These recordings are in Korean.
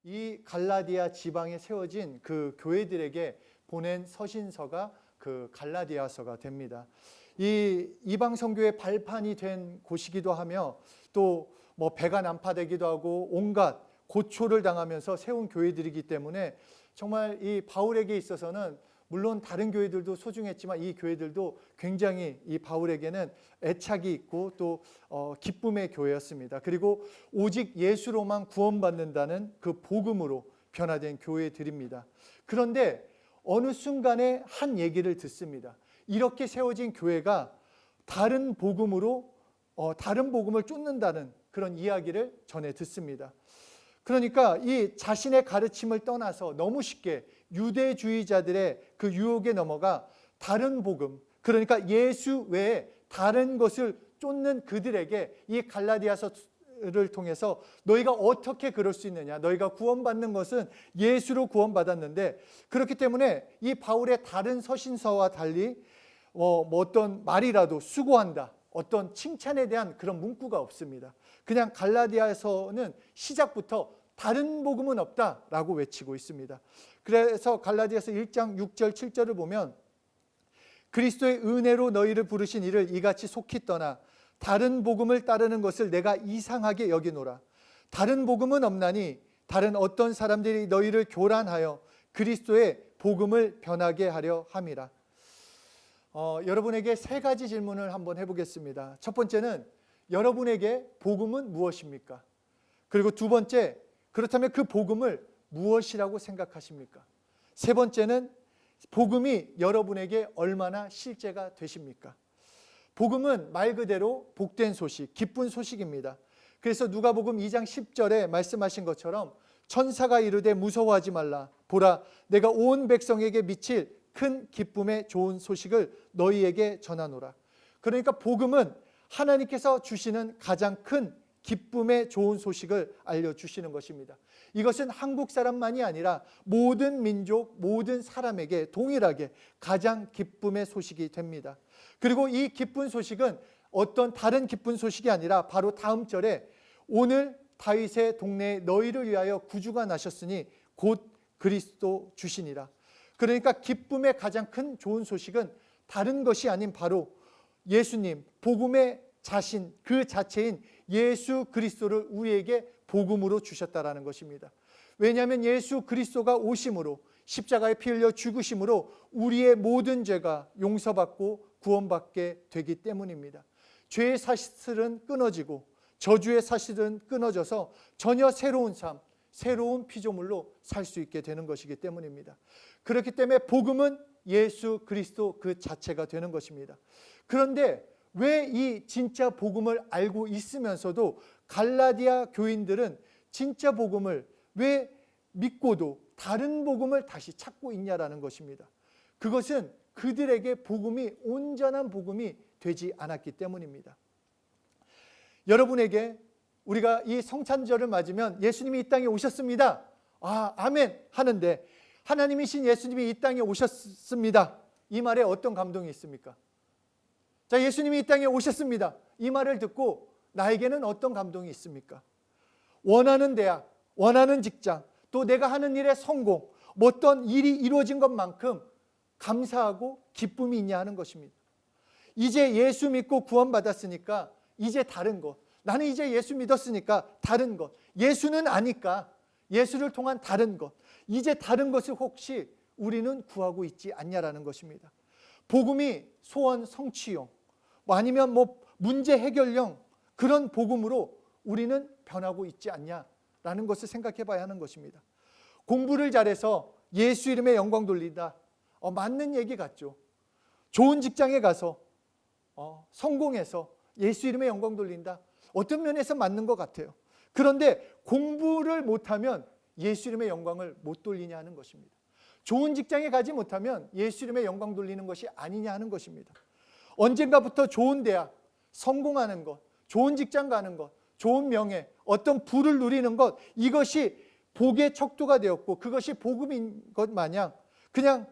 이 갈라디아 지방에 세워진 그 교회들에게 보낸 서신서가 그 갈라디아서가 됩니다. 이 이방 선교의 발판이 된 곳이기도 하며 또 뭐 배가 난파되기도 하고 온갖 고초를 당하면서 세운 교회들이기 때문에 정말 이 바울에게 있어서는 물론 다른 교회들도 소중했지만 이 교회들도 굉장히 이 바울에게는 애착이 있고 또 기쁨의 교회였습니다. 그리고 오직 예수로만 구원받는다는 그 복음으로 변화된 교회들입니다. 그런데 어느 순간에 한 얘기를 듣습니다. 이렇게 세워진 교회가 다른 복음으로 다른 복음을 쫓는다는 그런 이야기를 전해 듣습니다. 그러니까 이 자신의 가르침을 떠나서 너무 쉽게 유대주의자들의 그 유혹에 넘어가 다른 복음, 그러니까 예수 외에 다른 것을 쫓는 그들에게 이 갈라디아서를 통해서 너희가 어떻게 그럴 수 있느냐, 너희가 구원받는 것은 예수로 구원받았는데, 그렇기 때문에 이 바울의 다른 서신서와 달리 어떤 말이라도 수고한다, 어떤 칭찬에 대한 그런 문구가 없습니다. 그냥 갈라디아서는 시작부터 다른 복음은 없다라고 외치고 있습니다. 그래서 갈라디아서 1장 6절 7절을 보면 그리스도의 은혜로 너희를 부르신 이를 이같이 속히 떠나 다른 복음을 따르는 것을 내가 이상하게 여기노라. 다른 복음은 없나니 다른 어떤 사람들이 너희를 교란하여 그리스도의 복음을 변하게 하려 함이라. 여러분에게 세 가지 질문을 한번 해보겠습니다. 첫 번째는 여러분에게 복음은 무엇입니까? 그리고 두 번째, 그렇다면 그 복음을 무엇이라고 생각하십니까? 세 번째는 복음이 여러분에게 얼마나 실제가 되십니까? 복음은 말 그대로 복된 소식, 기쁜 소식입니다. 그래서 누가복음 2장 10절에 말씀하신 것처럼 천사가 이르되 무서워하지 말라. 보라, 내가 온 백성에게 미칠 큰 기쁨의 좋은 소식을 너희에게 전하노라. 그러니까 복음은 하나님께서 주시는 가장 큰 기쁨의 좋은 소식을 알려주시는 것입니다. 이것은 한국 사람만이 아니라 모든 민족, 모든 사람에게 동일하게 가장 기쁨의 소식이 됩니다. 그리고 이 기쁜 소식은 어떤 다른 기쁜 소식이 아니라 바로 다음 절에 오늘 다윗의 동네에 너희를 위하여 구주가 나셨으니 곧 그리스도 주시니라. 그러니까 기쁨의 가장 큰 좋은 소식은 다른 것이 아닌 바로 예수님, 복음의 자신 그 자체인 예수 그리스도를 우리에게 복음으로 주셨다라는 것입니다. 왜냐하면 예수 그리스도가 오심으로 십자가에 피 흘려 죽으심으로 우리의 모든 죄가 용서받고 구원받게 되기 때문입니다. 죄의 사슬은 끊어지고 저주의 사슬은 끊어져서 전혀 새로운 삶, 새로운 피조물로 살 수 있게 되는 것이기 때문입니다. 그렇기 때문에 복음은 예수 그리스도 그 자체가 되는 것입니다. 그런데 왜 이 진짜 복음을 알고 있으면서도 갈라디아 교인들은 진짜 복음을 왜 믿고도 다른 복음을 다시 찾고 있냐라는 것입니다. 그것은 그들에게 복음이 온전한 복음이 되지 않았기 때문입니다. 여러분에게 우리가 이 성찬절을 맞으면 예수님이 이 땅에 오셨습니다. 아멘 하는데 하나님이신 예수님이 이 땅에 오셨습니다. 이 말에 어떤 감동이 있습니까? 자, 예수님이 이 땅에 오셨습니다. 이 말을 듣고 나에게는 어떤 감동이 있습니까? 원하는 대학, 원하는 직장, 또 내가 하는 일의 성공, 어떤 일이 이루어진 것만큼 감사하고 기쁨이 있냐 하는 것입니다. 이제 예수 믿고 구원받았으니까 이제 다른 것, 나는 이제 예수 믿었으니까 다른 것, 예수는 아니까 예수를 통한 다른 것, 이제 다른 것을 혹시 우리는 구하고 있지 않냐라는 것입니다. 복음이 소원 성취용, 아니면 문제 해결용 그런 복음으로 우리는 변하고 있지 않냐라는 것을 생각해 봐야 하는 것입니다. 공부를 잘해서 예수 이름에 영광 돌린다. 맞는 얘기 같죠. 좋은 직장에 가서 성공해서 예수 이름에 영광 돌린다. 어떤 면에서 맞는 것 같아요. 그런데 공부를 못하면 예수 이름의 영광을 못 돌리냐 하는 것입니다. 좋은 직장에 가지 못하면 예수 이름의 영광 돌리는 것이 아니냐 하는 것입니다. 언젠가부터 좋은 대학, 성공하는 것, 좋은 직장 가는 것, 좋은 명예, 어떤 부를 누리는 것, 이것이 복의 척도가 되었고 그것이 복음인 것 마냥 그냥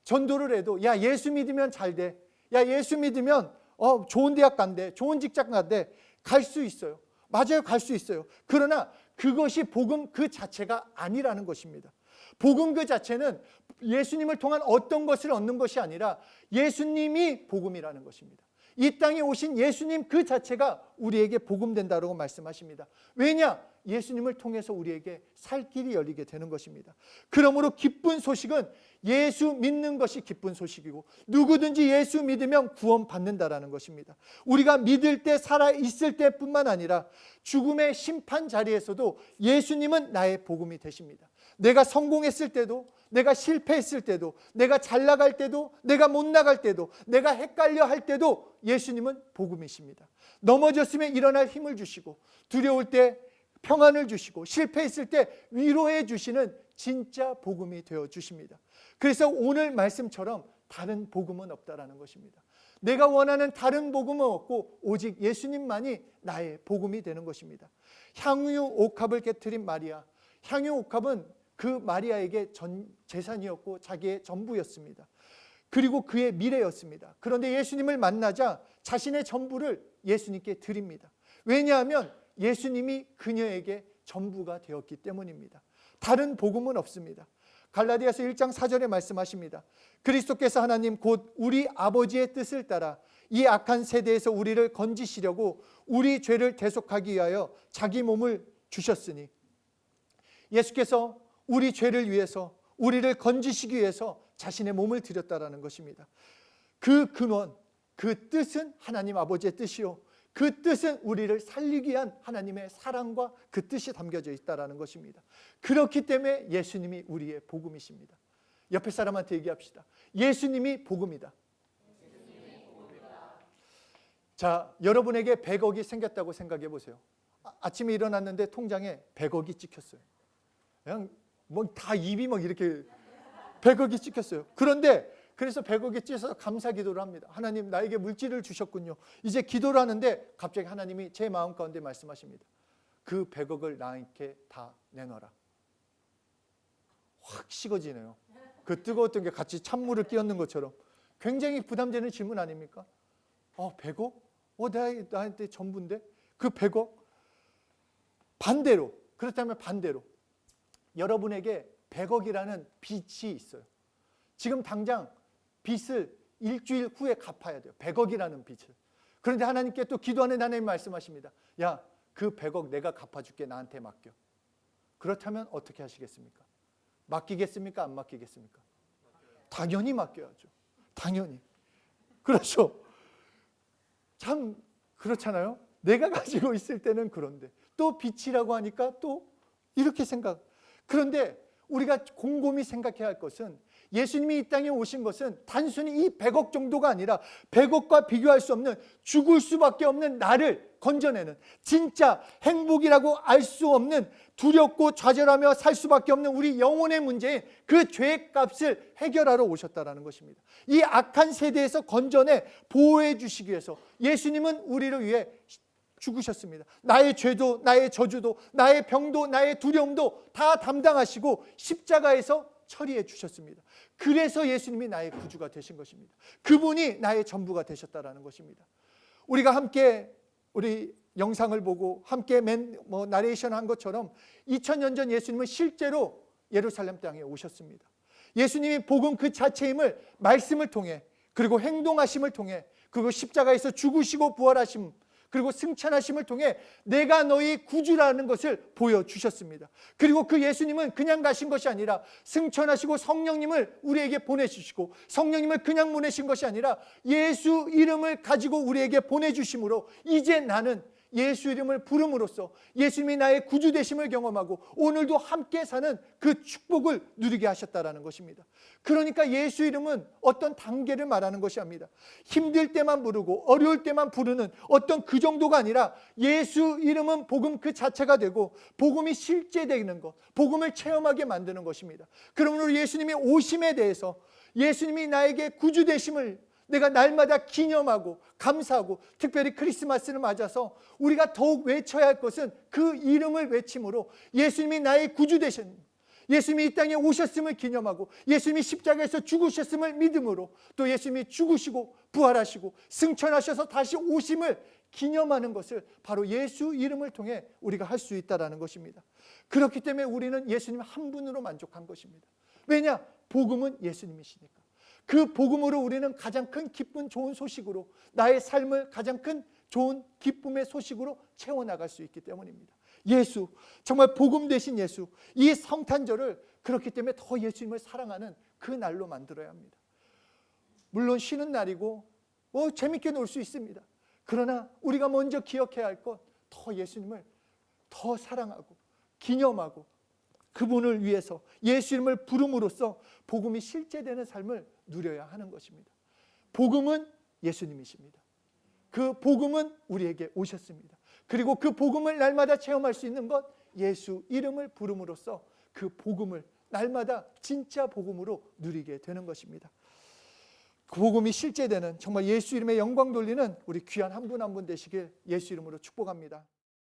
전도를 해도 야 예수 믿으면 잘 돼, 야 예수 믿으면 좋은 대학 간대, 좋은 직장 간대, 갈 수 있어요. 맞아요, 갈 수 있어요. 그러나 그것이 복음 그 자체가 아니라는 것입니다. 복음 그 자체는 예수님을 통한 어떤 것을 얻는 것이 아니라 예수님이 복음이라는 것입니다. 이 땅에 오신 예수님 그 자체가 우리에게 복음 된다고 말씀하십니다. 왜냐? 예수님을 통해서 우리에게 살 길이 열리게 되는 것입니다. 그러므로 기쁜 소식은 예수 믿는 것이 기쁜 소식이고, 누구든지 예수 믿으면 구원받는다라는 것입니다. 우리가 믿을 때, 살아있을 때뿐만 아니라 죽음의 심판 자리에서도 예수님은 나의 복음이 되십니다. 내가 성공했을 때도, 내가 실패했을 때도, 내가 잘 나갈 때도, 내가 못 나갈 때도, 내가 헷갈려 할 때도 예수님은 복음이십니다. 넘어졌으면 일어날 힘을 주시고, 두려울 때 평안을 주시고, 실패했을 때 위로해 주시는 진짜 복음이 되어 주십니다. 그래서 오늘 말씀처럼 다른 복음은 없다라는 것입니다. 내가 원하는 다른 복음은 없고 오직 예수님만이 나의 복음이 되는 것입니다. 향유 옥합을 깨트린 마리아, 향유 옥합은 그 마리아에게 전 재산이었고 자기의 전부였습니다. 그리고 그의 미래였습니다. 그런데 예수님을 만나자 자신의 전부를 예수님께 드립니다. 왜냐하면 예수님이 그녀에게 전부가 되었기 때문입니다. 다른 복음은 없습니다. 갈라디아서 1장 4절에 말씀하십니다. 그리스도께서 하나님 곧 우리 아버지의 뜻을 따라 이 악한 세대에서 우리를 건지시려고 우리 죄를 대속하기 위하여 자기 몸을 주셨으니, 예수께서 우리 죄를 위해서, 우리를 건지시기 위해서 자신의 몸을 드렸다라는 것입니다. 그 근원, 그 뜻은 하나님 아버지의 뜻이요, 그 뜻은 우리를 살리기 위한 하나님의 사랑과 그 뜻이 담겨져 있다는 것입니다. 그렇기 때문에 예수님이 우리의 복음이십니다. 옆에 사람한테 얘기합시다. 예수님이 복음이다. 자, 여러분에게 100억이 생겼다고 생각해 보세요. 아침에 일어났는데 통장에 100억이 찍혔어요. 그냥 뭐 다 입이 막 이렇게 100억이 찍혔어요. 그런데 그래서 100억이 찢어서 감사 기도를 합니다. 하나님, 나에게 물질을 주셨군요. 이제 기도를 하는데 갑자기 하나님이 제 마음 가운데 말씀하십니다. 그 100억을 나에게 다 내놔라. 확 식어지네요. 그 뜨거웠던 게 같이 찬물을 끼얹는 것처럼. 굉장히 부담되는 질문 아닙니까? 100억? 나한테 전부인데? 그 100억? 반대로, 그렇다면 반대로 여러분에게 100억이라는 빚이 있어요. 지금 당장 빚을 일주일 후에 갚아야 돼요. 100억이라는 빚을. 그런데 하나님께 또 기도하는 하나님 말씀하십니다. 야, 그 100억 내가 갚아줄게. 나한테 맡겨. 그렇다면 어떻게 하시겠습니까? 맡기겠습니까? 안 맡기겠습니까? 당연히 맡겨야죠. 당연히. 그렇죠. 참 그렇잖아요. 내가 가지고 있을 때는 그런데 또 빚이라고 하니까 또 이렇게 생각. 그런데 우리가 곰곰이 생각해야 할 것은, 예수님이 이 땅에 오신 것은 단순히 이 100억 정도가 아니라 100억과 비교할 수 없는, 죽을 수밖에 없는 나를 건져내는, 진짜 행복이라고 알 수 없는, 두렵고 좌절하며 살 수밖에 없는 우리 영혼의 문제인 그 죄값을 해결하러 오셨다는 것입니다. 이 악한 세대에서 건져내 보호해 주시기 위해서 예수님은 우리를 위해 죽으셨습니다. 나의 죄도, 나의 저주도, 나의 병도, 나의 두려움도 다 담당하시고 십자가에서 처리해 주셨습니다. 그래서 예수님이 나의 구주가 되신 것입니다. 그분이 나의 전부가 되셨다라는 것입니다. 우리가 함께 우리 영상을 보고 함께 나레이션 한 것처럼 2000년 전 예수님은 실제로 예루살렘 땅에 오셨습니다. 예수님이 복음 그 자체임을 말씀을 통해, 그리고 행동하심을 통해, 그리고 십자가에서 죽으시고 부활하심, 그리고 승천하심을 통해 내가 너희 구주라는 것을 보여주셨습니다. 그리고 그 예수님은 그냥 가신 것이 아니라 승천하시고 성령님을 우리에게 보내주시고, 성령님을 그냥 보내신 것이 아니라 예수 이름을 가지고 우리에게 보내주심으로 이제 나는 예수 이름을 부름으로써 예수님이 나의 구주 되심을 경험하고 오늘도 함께 사는 그 축복을 누리게 하셨다라는 것입니다. 그러니까 예수 이름은 어떤 단계를 말하는 것이 아닙니다. 힘들 때만 부르고 어려울 때만 부르는 어떤 그 정도가 아니라, 예수 이름은 복음 그 자체가 되고 복음이 실제되는 것, 복음을 체험하게 만드는 것입니다. 그러므로 예수님이 오심에 대해서, 예수님이 나에게 구주 되심을 내가 날마다 기념하고 감사하고, 특별히 크리스마스를 맞아서 우리가 더욱 외쳐야 할 것은 그 이름을 외침으로 예수님이 나의 구주 되신, 예수님이 이 땅에 오셨음을 기념하고, 예수님이 십자가에서 죽으셨음을 믿음으로, 또 예수님이 죽으시고 부활하시고 승천하셔서 다시 오심을 기념하는 것을 바로 예수 이름을 통해 우리가 할 수 있다라는 것입니다. 그렇기 때문에 우리는 예수님 한 분으로 만족한 것입니다. 왜냐? 복음은 예수님이시니까. 그 복음으로 우리는 가장 큰 기쁜 좋은 소식으로 나의 삶을 가장 큰 좋은 기쁨의 소식으로 채워나갈 수 있기 때문입니다. 예수, 정말 복음 되신 예수, 이 성탄절을 그렇기 때문에 더 예수님을 사랑하는 그 날로 만들어야 합니다. 물론 쉬는 날이고 재밌게 놀 수 있습니다. 그러나 우리가 먼저 기억해야 할 것, 더 예수님을 더 사랑하고 기념하고 그분을 위해서 예수 이름을 부름으로써 복음이 실제되는 삶을 누려야 하는 것입니다. 복음은 예수님이십니다. 그 복음은 우리에게 오셨습니다. 그리고 그 복음을 날마다 체험할 수 있는 것, 예수 이름을 부름으로써 그 복음을 날마다 진짜 복음으로 누리게 되는 것입니다. 그 복음이 실제되는 정말 예수 이름의 영광 돌리는 우리 귀한 한 분 한 분 되시길 예수 이름으로 축복합니다.